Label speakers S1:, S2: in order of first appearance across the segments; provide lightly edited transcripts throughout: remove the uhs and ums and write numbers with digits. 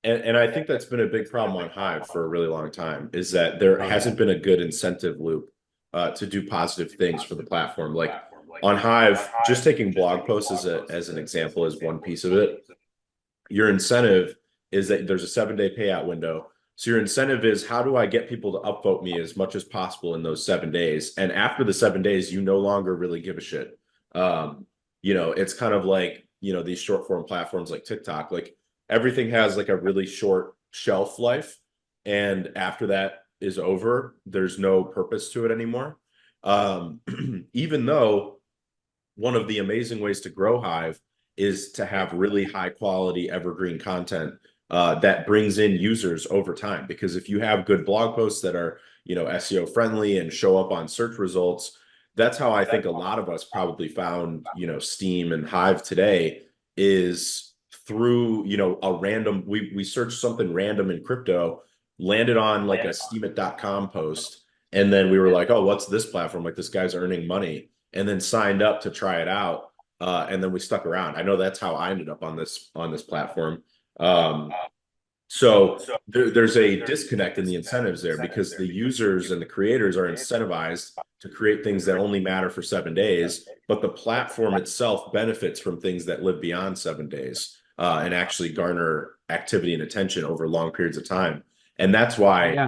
S1: and I think that's been a big problem on Hive for a really long time, is that there
S2: Oh yeah.
S1: hasn't been a good incentive loop to do positive things for the platform. Like on Hive, just taking blog posts as an example is one piece of it. Your incentive is that there's a 7 day payout window. So your incentive is, how do I get people to upvote me as much as possible in those 7 days? And after the 7 days, you no longer really give a shit. Um, it's kind of like, these short form platforms like TikTok, like everything has like a really short shelf life. And after that is over, there's no purpose to it anymore. Um, Even though one of the amazing ways to grow Hive is to have really high quality evergreen content that brings in users over time. Because if you have good blog posts that are, SEO friendly and show up on search results, that's how I think a lot of us probably found, Steam and Hive today is through, a random, we searched something random in crypto, landed on like a steemit.com post, and then we were like, oh, what's this platform? Like this guy's earning money, and then signed up to try it out. And then we stuck around. I know that's how I ended up on this platform. Um, so there's a disconnect in the incentives there because the users and the creators are incentivized to create things that only matter for 7 days, but the platform itself benefits from things that live beyond 7 days and actually garner activity and attention over long periods of time. And that's
S2: Oh
S1: why
S2: yeah.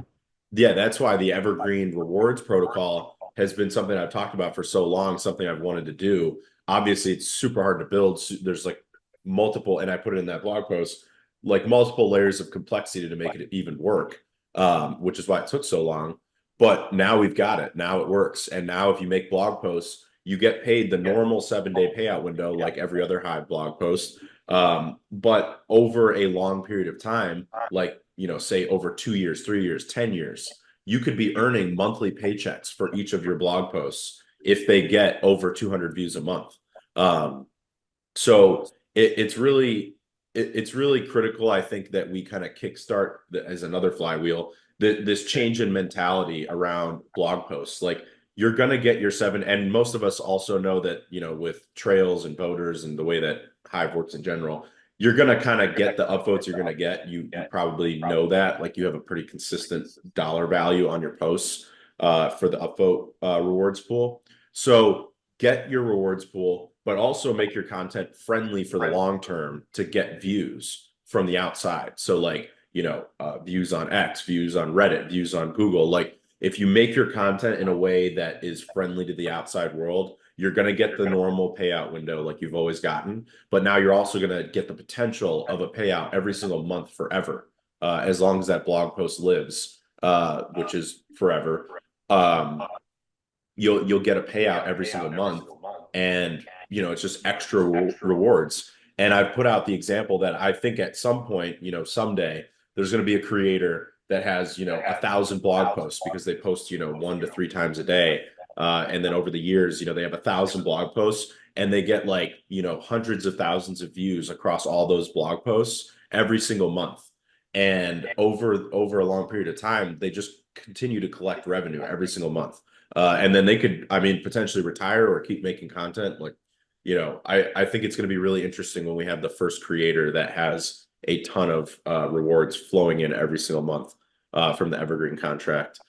S1: yeah, that's why the Evergreen Rewards protocol has been something I've talked about for so long, something I've wanted to do. Obviously, it's super hard to build. There's like multiple, and I put it in that blog post, like multiple layers of complexity to make it even work, which is why it took so long. But now we've got it. Now it works. And now if you make blog posts, you get paid the normal 7 day payout window, like every other Hive blog post. But over a long period of time, like, say over 2 years, 3 years, 10 years, you could be earning monthly paychecks for each of your blog posts if they get over 200 views a month. Um, so it's really critical, I think, that we kind of kickstart as another flywheel, this change in mentality around blog posts. Like you're gonna get your seven, and most of us also know that, with trails and voters and the way that Hive works in general, you're gonna kind of get the upvotes you're gonna get. You probably know that, like you have a pretty consistent dollar value on your posts for the upvote rewards pool. So get your rewards pool, but also make your content friendly for the long term to get views from the outside. So like, views on X, views on Reddit, views on Google. Like if you make your content in a way that is friendly to the outside world, you're going to get the normal payout window like you've always gotten. But now you're also going to get the potential of a payout every single month forever, as long as that blog post lives, which is forever. Um, you'll get a payout every single month, and it's just extra rewards. And I've put out the example that I think at some point, someday there's going to be a creator that has 1,000 blog posts because they post 1 to 3 times a day, and then over the years they have 1,000 blog posts, and they get like hundreds of thousands of views across all those blog posts every single month. And over a long period of time, they just continue to collect revenue every single month. And then they could, I mean, potentially retire or keep making content. Like, I think it's going to be really interesting when we have the first creator that has a ton of rewards flowing in every single month from the Evergreen contract.